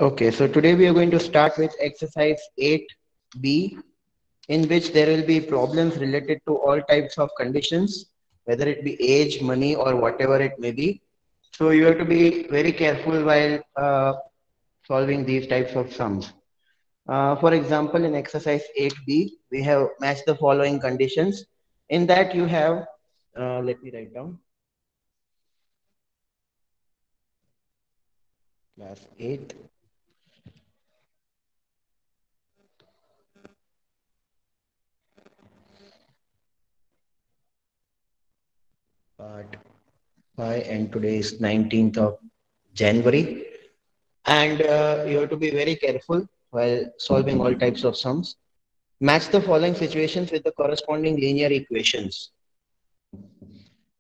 Okay, so today we are going to start with exercise 8B, in which there will be problems related to all types of conditions, whether it be age, money, or whatever it may be. So you have to be very careful while solving these types of sums. For example, in exercise 8B, we have matched the following conditions. In that you have, let me write down, class 8, part 5, and today is 19th of January. And you have to be very careful while solving all types of sums. Match the following situations with the corresponding linear equations.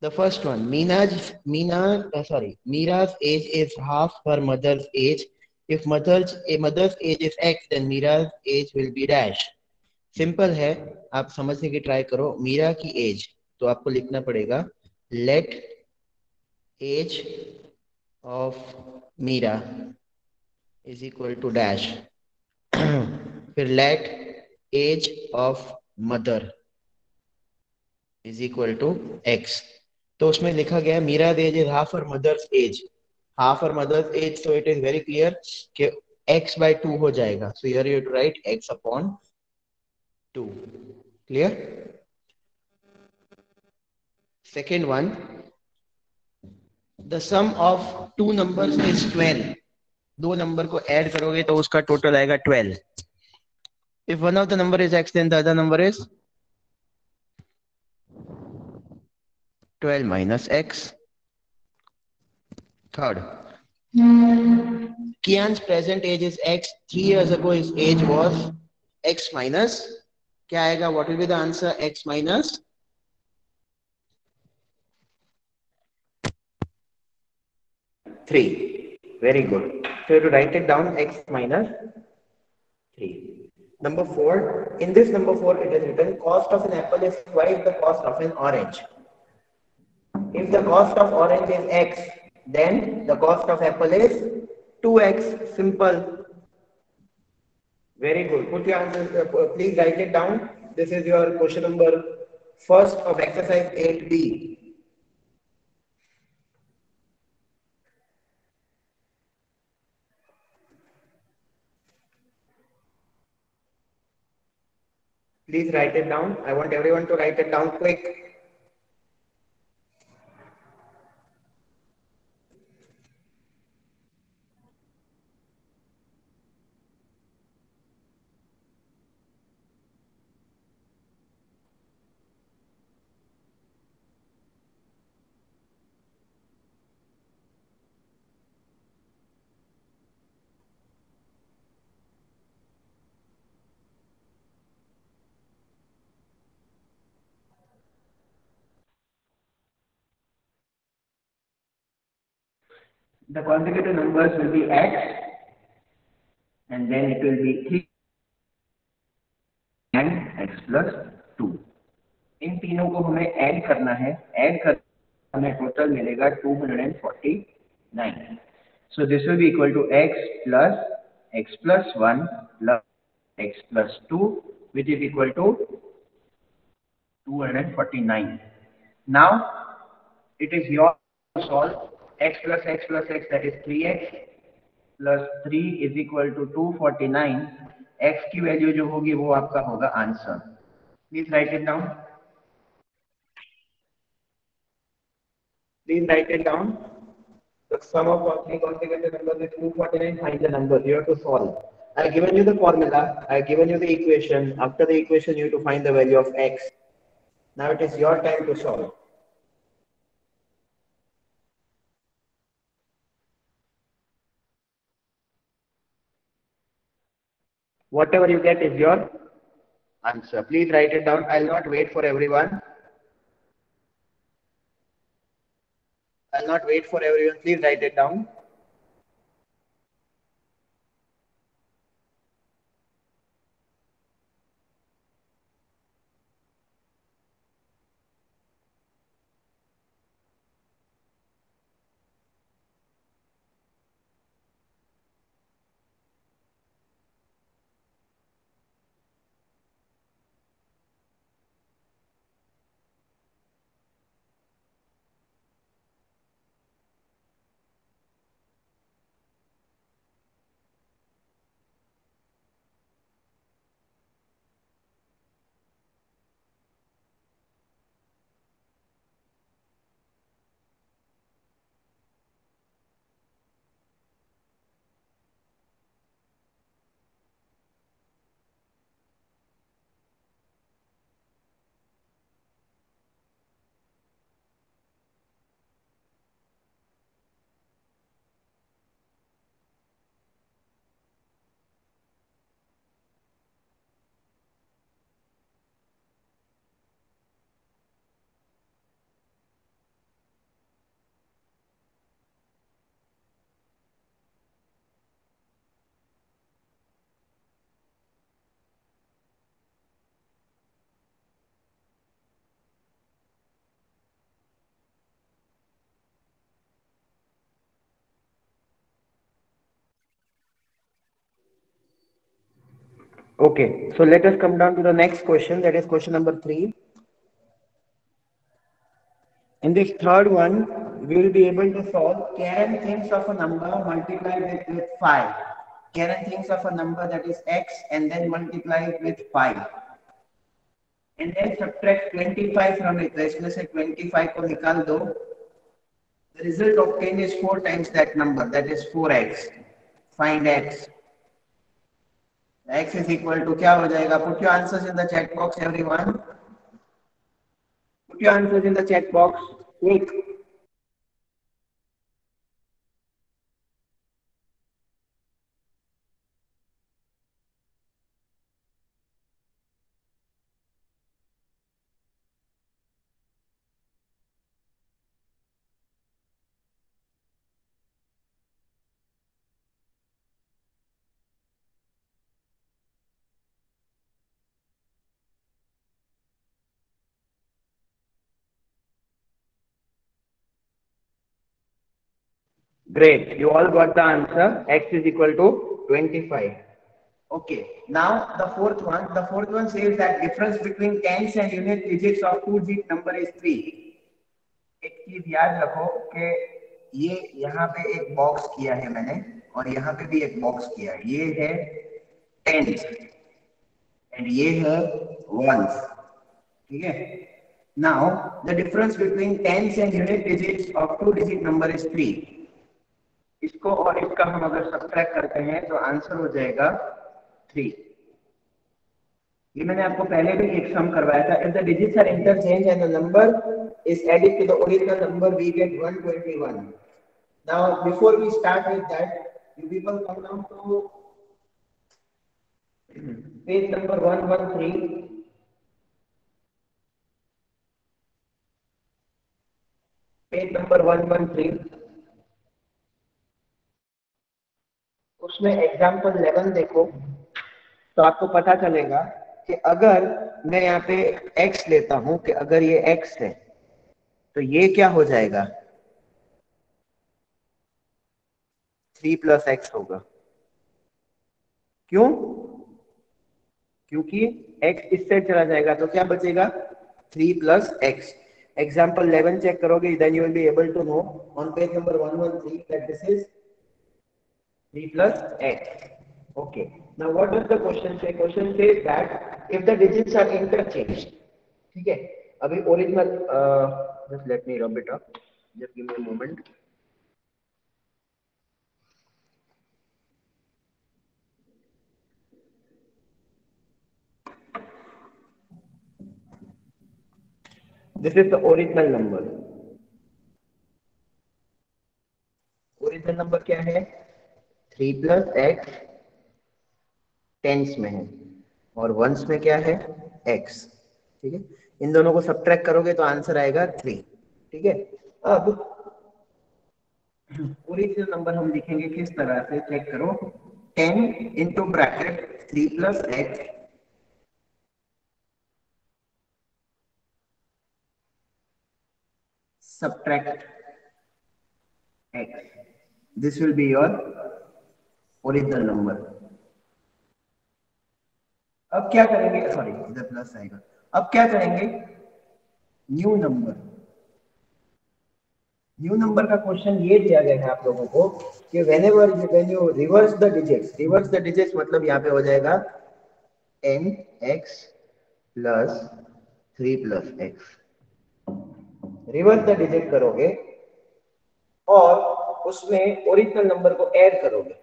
The first one, Mira's age is half her mother's age. If mother's age is x, then Mira's age will be dash. Simple है, आप समझने की try करो. मीरा की as, तो आपको लिखना पड़ेगा let age of Meera is equal to dash. फिर let age of mother is equal to x. तो उसमें लिखा गया मीरा एज इज हाफ और मदर्स एज, हाफ और mother's age, so it is very clear कि x by 2 हो जाएगा. So here you have to write x upon 2. Clear? Second one, the sum of two numbers is 12. दो number को add करोगे तो उसका total आएगा 12. If one of the number is x, then the other number is 12 minus x. Third, Kian's present age is x. 3 years ago his age was x minus. क्या आएगा? What will be the answer? X minus 3. Very good. So you have to write it down, x minus 3. Number 4. In this number 4, it is written cost of an apple is twice the cost of an orange. If the cost of orange is x, then the cost of apple is 2x. Simple. Very good. Put your answers, please write it down. This is your question number first of exercise 8B. Please write it down. I want everyone to write it down quick. The consecutive numbers will be x, and then it will be 3 and x plus 2. इन तीनों को हमें add करना है. Add कर हमें total मिलेगा 249. So this will be equal to x plus 1 plus x plus 2, which is equal to 249. Now it is your to solve. X plus x, that is 3x plus 3 is equal to 249. x की value जो होगी वो आपका होगा answer. Please right it down. Please write it down. The sum of three consecutive numbers is 249. Find the number. You have to solve. I have given you the formula. I have given you the equation. After the equation, you have to find the value of x. Now it is your time to solve. Whatever you get is your answer. Please write it down. I'll not wait for everyone. I'll not wait for everyone. Please write it down. Okay, so let us come down to the next question, that is question number 3. In this third one, we will be able to solve Karen thinks of a number multiplied with 5. Karen thinks of a number that is x and then multiply it with 5. And then subtract 25 from it. तो इसमें से 25 को निकाल दो. The result obtained is 4 times that number, that is 4x. Find x. X is equal to क्या हो जाएगा? Put your answers in the chat box, everyone. Put your answers in the chat box. Quick. Great. You all got the answer. X is equal to 25. Okay. Now the fourth one. The fourth one says that difference between tens and unit digits of two-digit number is 3. एक चीज याद रखो कि ये यहाँ पे एक box किया है मैंने और यहाँ पे भी एक बॉक्स किया है. ये है टेंस एंड ये है वंस. ठीक है. Now the difference between tens and unit digits of two-digit number is 3. इसको और इसका हम अगर सब्ट्रैक्ट करते हैं तो आंसर हो जाएगा 3. ये मैंने आपको पहले भी एक सम करवाया था. If the digits are interchanged and the number is added to the original number, we get 121. Now, before we start with that, you people come down to page number 113. Page number 113. उसमें example 11 देखो तो आपको पता चलेगा कि अगर मैं यहाँ पे x लेता हूं कि अगर ये x है तो ये क्या हो जाएगा? 3 प्लस एक्स होगा. क्यों? क्योंकि x इससे चला जाएगा तो क्या बचेगा? 3 प्लस एक्स. एग्जाम्पल 11 चेक करोगे, then you will be able to know on page number 113 that this is 3 plus x. Okay. Now what does the question say? Question says that if the digits are interchanged. ठीक है. अभी original just let me rub it up. Just give me a moment. This is the original number. Original number क्या है? 3 plus x tense में है और once में क्या है? x. ठीक है. इन दोनों को सब्ट्रैक्ट करोगे तो आंसर आएगा 3. ठीक है. अब ओरिजिनल नंबर हम लिखेंगे किस तरह से, चेक करो. 10 into bracket 3 plus x subtract x. This will be your original number. अब क्या करेंगे? सॉरी, इधर प्लस आएगा. अब क्या करेंगे? New number. न्यू नंबर का क्वेश्चन ये दिया गया है आप लोगों को कि whenever when you reverse the digits मतलब यहाँ पे हो जाएगा nx plus 3 plus x. Reverse the digit करोगे और उसमें ओरिजिनल नंबर को ऐड करोगे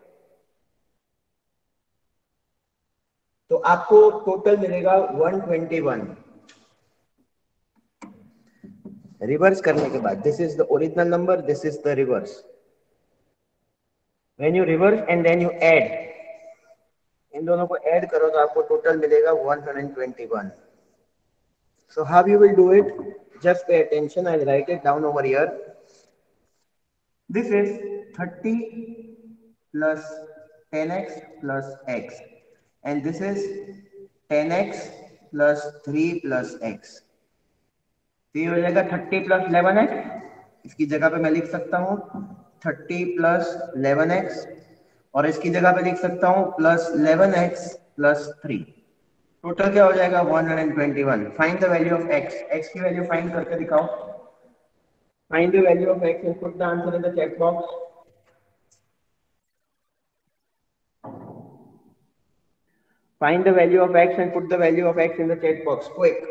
तो आपको टोटल मिलेगा 121. रिवर्स करने के बाद this is the original number, this is the reverse. When you reverse and then you add, इन दोनों को ऐड करो तो आपको टोटल मिलेगा 121. So how you will do it? Just pay attention. I'll write it down over here. This is 30 plus 10x plus x, and this is 10x plus 3 plus x. तो ये हो जाएगा 30 plus 11x. इसकी जगह पे मैं लिख सकता हूँ 30 plus 11x और इसकी जगह पे लिख सकता हूँ plus 11x प्लस 3, टोटल क्या हो जाएगा 121. Find the value of x. x की वैल्यू फाइंड करके दिखाओ. Find the value of x and put the answer in the chat box. Find the value of x and put the value of x in the chat box. Quick.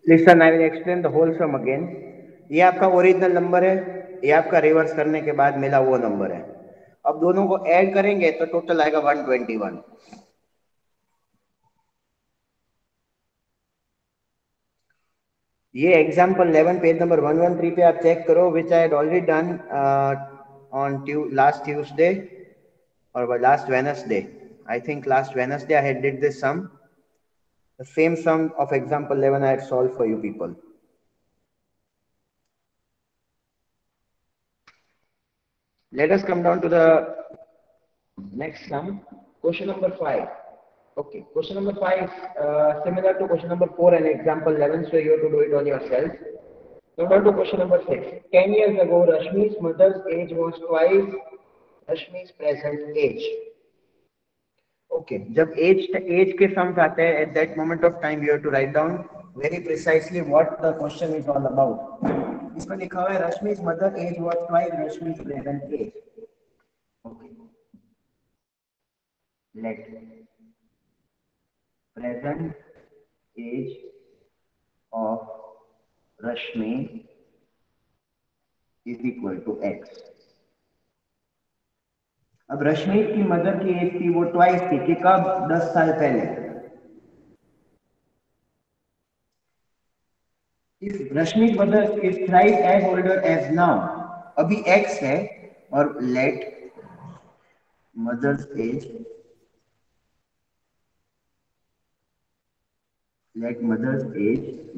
Listen, I will explain the whole sum again. ये आपका original number है, ये आपका reverse करने के बाद मिला वो नंबर है. अब दोनों को ऐड करेंगे तो टोटल आएगा 121. ये एग्जाम्पल 11 पेज नंबर 113 पे आप चेक करो, which I had already done on last Tuesday or last Wednesday. I think last Wednesday I had did this sum. The same sum of example 11 I had solved for you people. Let us come down to the next sum. Question number 5. Okay, question number 5 is similar to question number 4 and example 11, so you have to do it on yourself. Come down to question number 6. 10 years ago, Rashmi's mother's age was twice Rashmi's present age. Okay, जब age के sums आते हैं, at that moment of time you have to write down very precisely what the question is all about. इसमें लिखा हुआ है Rashmi's mother age was twice Rashmi's present age. Okay. Let present age of Rashmi is equal to x. अब रश्मि की mother की as थी वो twice थी कि कब 10 साल पहले. If Rashmi mother is thrice age older age now, अभी x है और let mother's age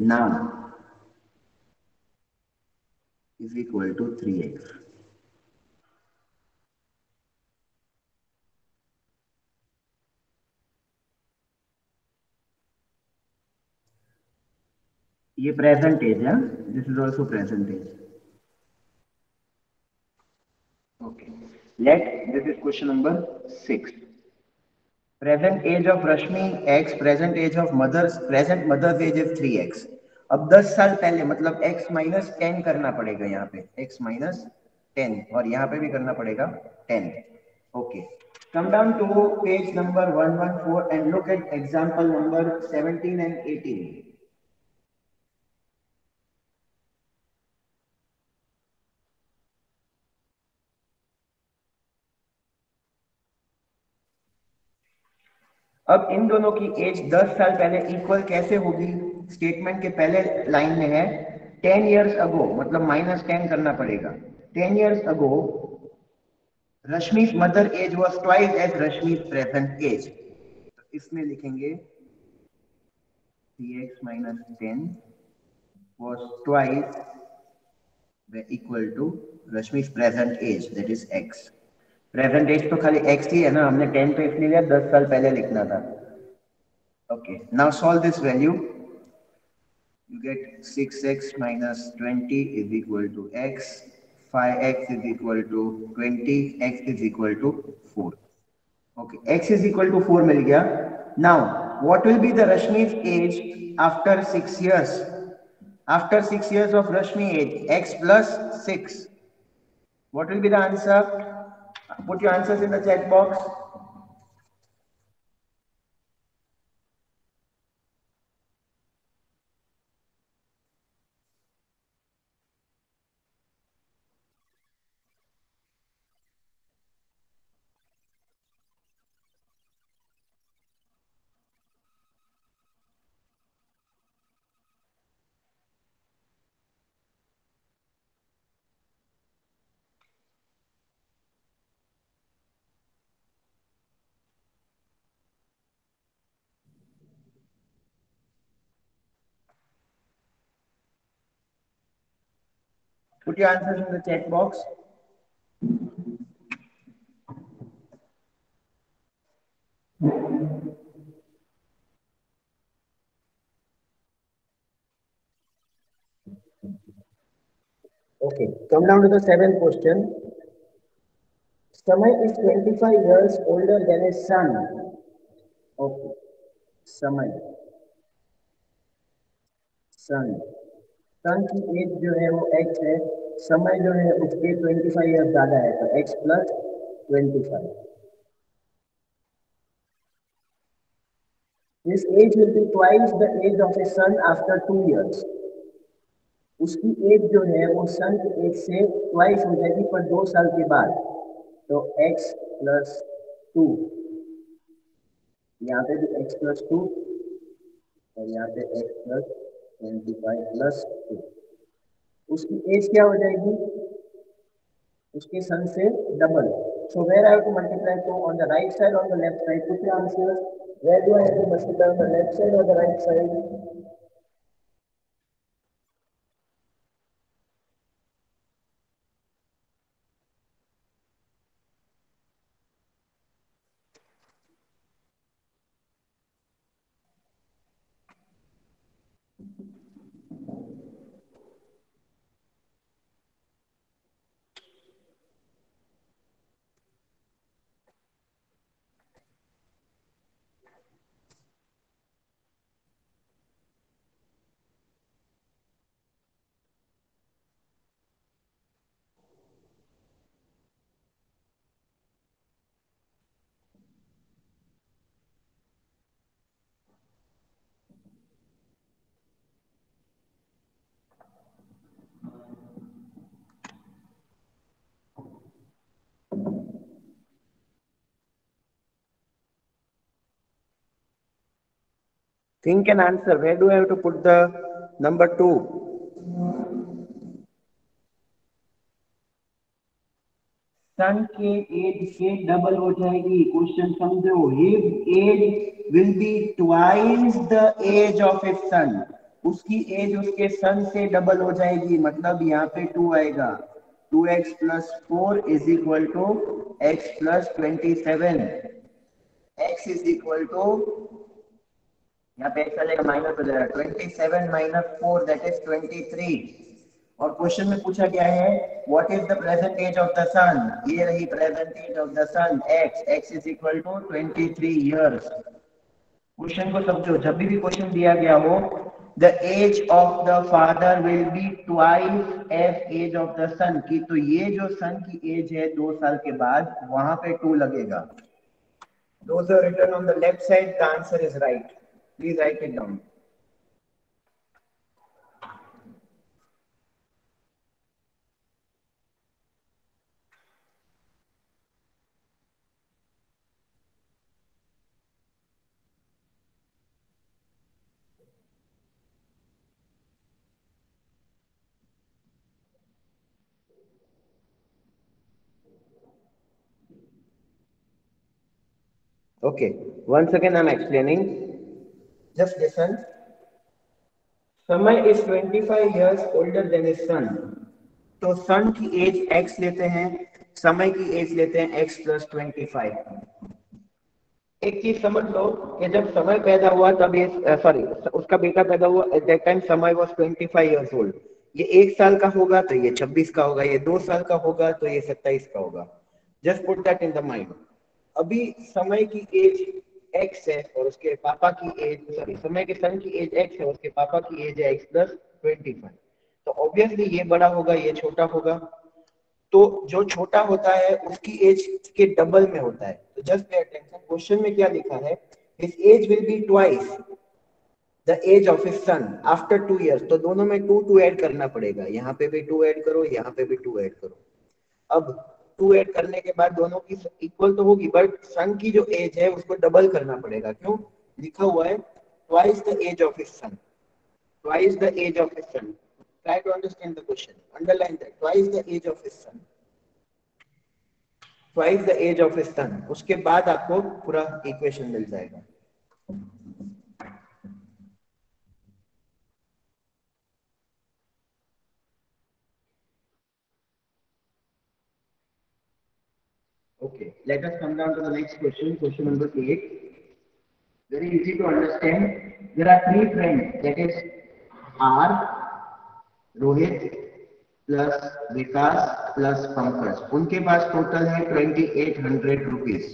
now is equal to 3x. ये प्रेजेंट एज है, this is also present age. Okay, let this is question number 6. Present age of Rashmi x, present age of present mother's age is 3x. अब 10 साल पहले मतलब x minus 10 करना पड़ेगा यहाँ पे, x माइनस 10, और यहाँ पे भी करना पड़ेगा 10. Okay, come down to page number 114 and look at example number 17 and 18. अब इन दोनों की एज 10 साल पहले इक्वल कैसे होगी? स्टेटमेंट के पहले लाइन में है 10 years ago, मतलब माइनस 10 करना पड़ेगा. 10 years ago रश्मि's mother age was twice as रश्मि's present एज. तो इसमें लिखेंगे 3x minus 10 was twice equal to Rashmi's present age, that is x. Present age तो खाली x ही है ना, हमने 10 तो इसलिए लिया 10 साल पहले लिखना था. Okay, now solve this value. You get 6x minus 20 is equal to x, 5x is equal to 20, x is equal to 4. Okay, x is equal to 4 मिल गया. Now, what will be the Rashmi's age after 6 years? After 6 years of Rashmi age, x plus 6. What will be the answer? Put your answers in the chat box. Put your answers in the chat box. Okay, come down to the seventh question. Samay is 25 years older than his son. Okay, Samay, son. सन की as जो है वो x है, समय जो है उसके 25 year ज्यादा है, तो x plus 25. His age will be twice the age of his son after 2 years. उसकी एज जो है वो सन की एज से ट्वाइस हो जाएगी पर 2 साल के बाद, तो x प्लस 2, यहाँ पे भी x प्लस 2 और यहाँ पे x प्लस 25 प्लस 2. उसकी एज क्या हो जाएगी? उसके सन से double. So where I have to multiply? So on the right side or the left side? Put your answers. Where do I have to multiply, on the left side or the right side? Think and answer. Where do I have to put the number 2? Son के age से double हो जाएगी. Question समझो. His age will be twice the age of his son. उसकी age उसके सन से double हो जाएगी, मतलब यहाँ पे 2 आएगा. 2x plus 4 is equal to x plus 27. x is equal to, यहाँ पे चलेगा माइनस हो जाएगा, 27 माइनस 4 दैट इज 23. और क्वेश्चन में पूछा गया है what is the present age of the son. ये रही present age of the son x is equal to 23 years. Question को समझो. जब भी क्वेश्चन दिया गया हो, the age of the father will be twice as age of the son की, तो ये जो सन की एज है 2 साल के बाद, वहां पे 2 लगेगा. Those are written on the left side. The answer is right. Please write it down. Okay, once again I'm explaining. Just listen. Samay is 25 years older than his son. तो सन की एज x लेते हैं, समय की as लेते हैं x plus 25. एक चीज समझ लो कि जब समय पैदा हुआ तब ये सॉरी उसका बेटा पैदा हुआ एट दैट टाइम समय वाज 25 इयर्स ओल्ड। ये 1 साल का होगा तो ये 26 का होगा, ये 2 साल का होगा तो ये 27 का होगा। Just put that in the mind. अभी समय की एज एक्स है और उसके पापा की एज सॉरी समय के सन की एज एक्स है, उसके पापा की एज है एक्स प्लस 25। तो ऑब्वियसली ये बड़ा होगा ये छोटा होगा। तो जो छोटा होता है उसकी एज के डबल में होता है। तो जस्ट पे अटेंशन, क्वेश्चन में क्या लिखा है, his age will be twice the age of his son after 2 years. तो दोनों में टू टू ऐड करना पड़ेगा, यहाँ पे भी टू ऐड करो, यहाँ पे भी टू ऐड करो। अब टू ऐड करने के बाद दोनों की इक्वल तो होगी, बट सन की जो एज है उसको डबल करना पड़ेगा। क्यों? लिखा हुआ है twice the age of his son, twice the age of his son. Try to understand the question, underline that, twice the age of his son, twice the age of his son. उसके बाद आपको पूरा equation मिल जाएगा। Okay, let us come down to the next question, question number 8. Very easy to understand. There are three friends, that is R, Rohit plus Vikas plus Pankaj. उनके पास total है 2800 rupees.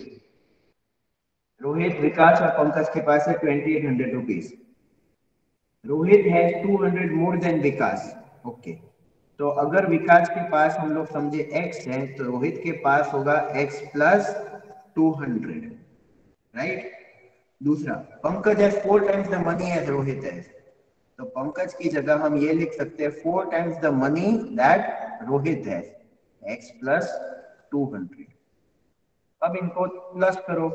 Rohit विकास और पंकज के पास है 2800 rupees. Rohit has 200 more than Vikas. Okay, तो अगर विकास के पास हम लोग समझे x है तो रोहित के पास होगा x प्लस 200, राइट। दूसरा, Pankaj has 4 times the money as Rohit has. तो पंकज की जगह हम ये लिख सकते हैं 4 times the money that Rohit has, x plus 200। अब इनको प्लस करो,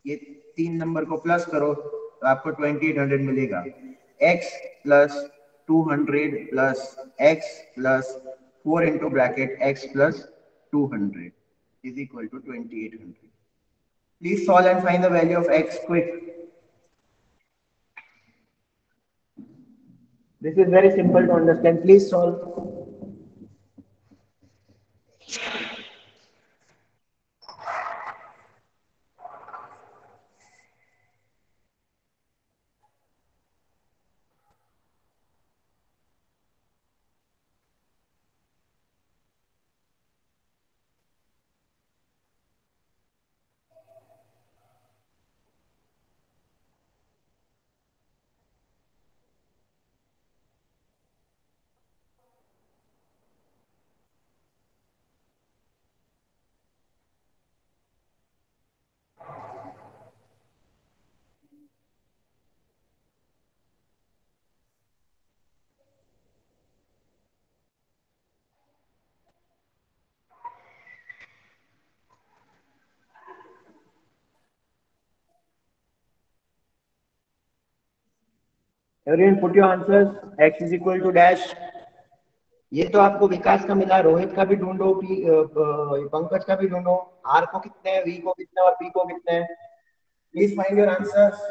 ये 3 नंबर को प्लस करो तो आपको 2800 मिलेगा। x plus 200 plus x plus 4 into bracket x plus 200 is equal to 2800। Please solve and find the value of x quick. This is very simple to understand. Please solve. Everyone put your answers. X is equal to dash. ये तो आपको विकास का मिला, रोहित का भी ढूंढो, पंकज का भी ढूंढो। आर को कितने हैं, वी को कितने और पी को कितने हैं। Please find your answers.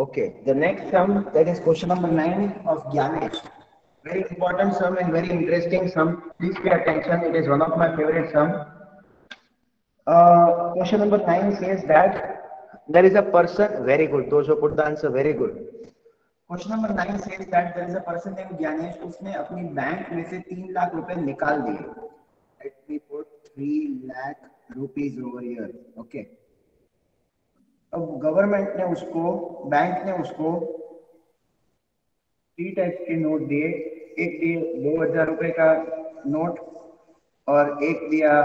Okay, the next sum, that is question number 9 of Gyanesh. Very important sum and very interesting sum. Please pay attention. It is one of my favorite sum. Question number 9 says that there is a person. Very good. Those who put the answer, very good. Question number 9 says that there is a person named Gyanesh. उसने अपनी bank में से 3 लाख रुपए निकाल दिए. Let me put 3 lakh rupees over here. Okay. अब government ने उसको, बैंक ने उसको 3 टाइप के नोट दिए, एक दिए 2,000 रुपए का नोट और एक दिया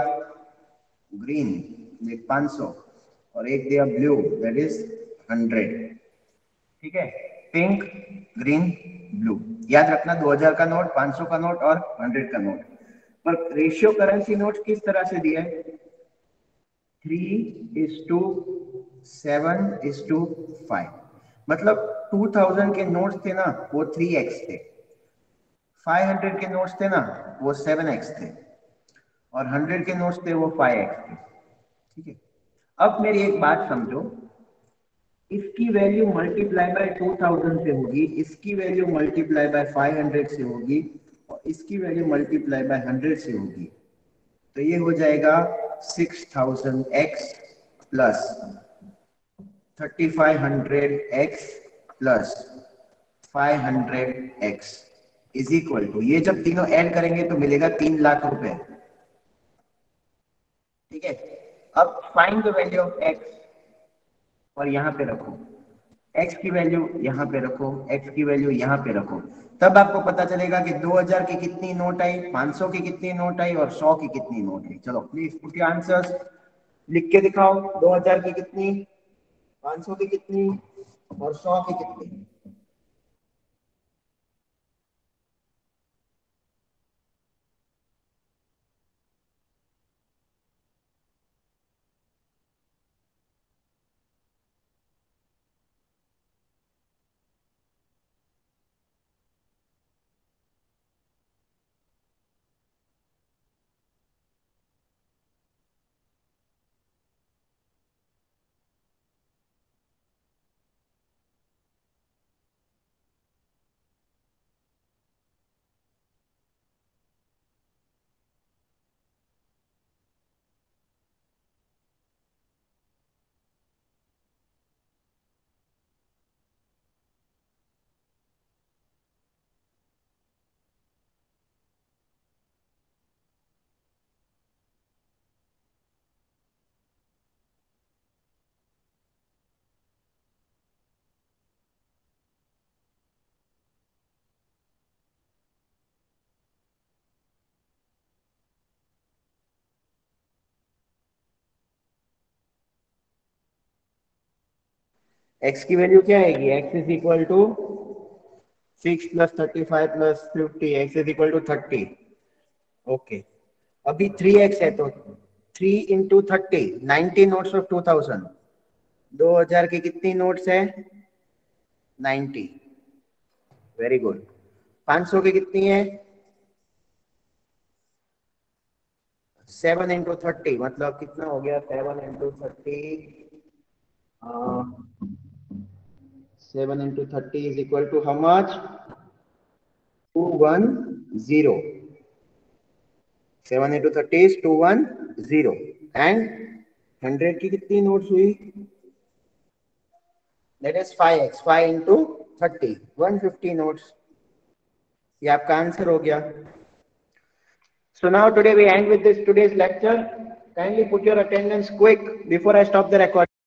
ग्रीन 500 और एक दिया ब्लू दैट इज 100। ठीक है, पिंक ग्रीन ब्लू, याद रखना 2000 का नोट, 500 का नोट और 100 का नोट। पर रेशियो करेंसी नोट किस तरह से दिया है? 3:7:5। मतलब 2000 के नोट्स थे ना वो 3x थे, 500 के नोट्स थे ना वो 7x थे और 100 के नोट्स थे वो 5x थे। ठीक है, अब मेरी एक बात समझो, इसकी वैल्यू मल्टीप्लाई बाय 2000 से होगी, इसकी वैल्यू मल्टीप्लाई बाय 500 से होगी और इसकी वैल्यू मल्टीप्लाई बाय 100 से होगी। तो ये हो जाएगा 6000x plus 3500x plus 500x is equal to, ये जब तीनों ऐड करेंगे तो मिलेगा 3 लाख रुपए। ठीक है, अब find the value of x और यहां पे रखो, x की वैल्यू यहां पे रखो, x की वैल्यू यहां पे रखो, तब आपको पता चलेगा कि 2000 की कितनी नोट आई, 500 की कितनी नोट आई और 100 की कितनी नोट आई। चलो प्लीज पुट योर आंसर्स, लिख के दिखाओ 2000 की कितनी, 500 की कितनी और 100 की कितनी। x की वैल्यू क्या आएगी, x is equal to 6 plus 35 plus 50, x is equal to 30। Okay, अभी 3x है तो 3 इंटू 30, 90 नोट्स ऑफ 2000। 2000 की कितनी नोट्स है, 90। Very good. 500 की कितनी है, 7 इंटू 30, मतलब कितना हो गया, 7 into 30, 7 into 30 is equal to how much, 210। 7 into 30 is 210 and 100 की कितनी नोट्स हुई, that is 5x, 5 into 30, 150 notes. ये आपका आंसर हो गया। So now today we end with this today's lecture. Kindly put your attendance quick before I stop the recording.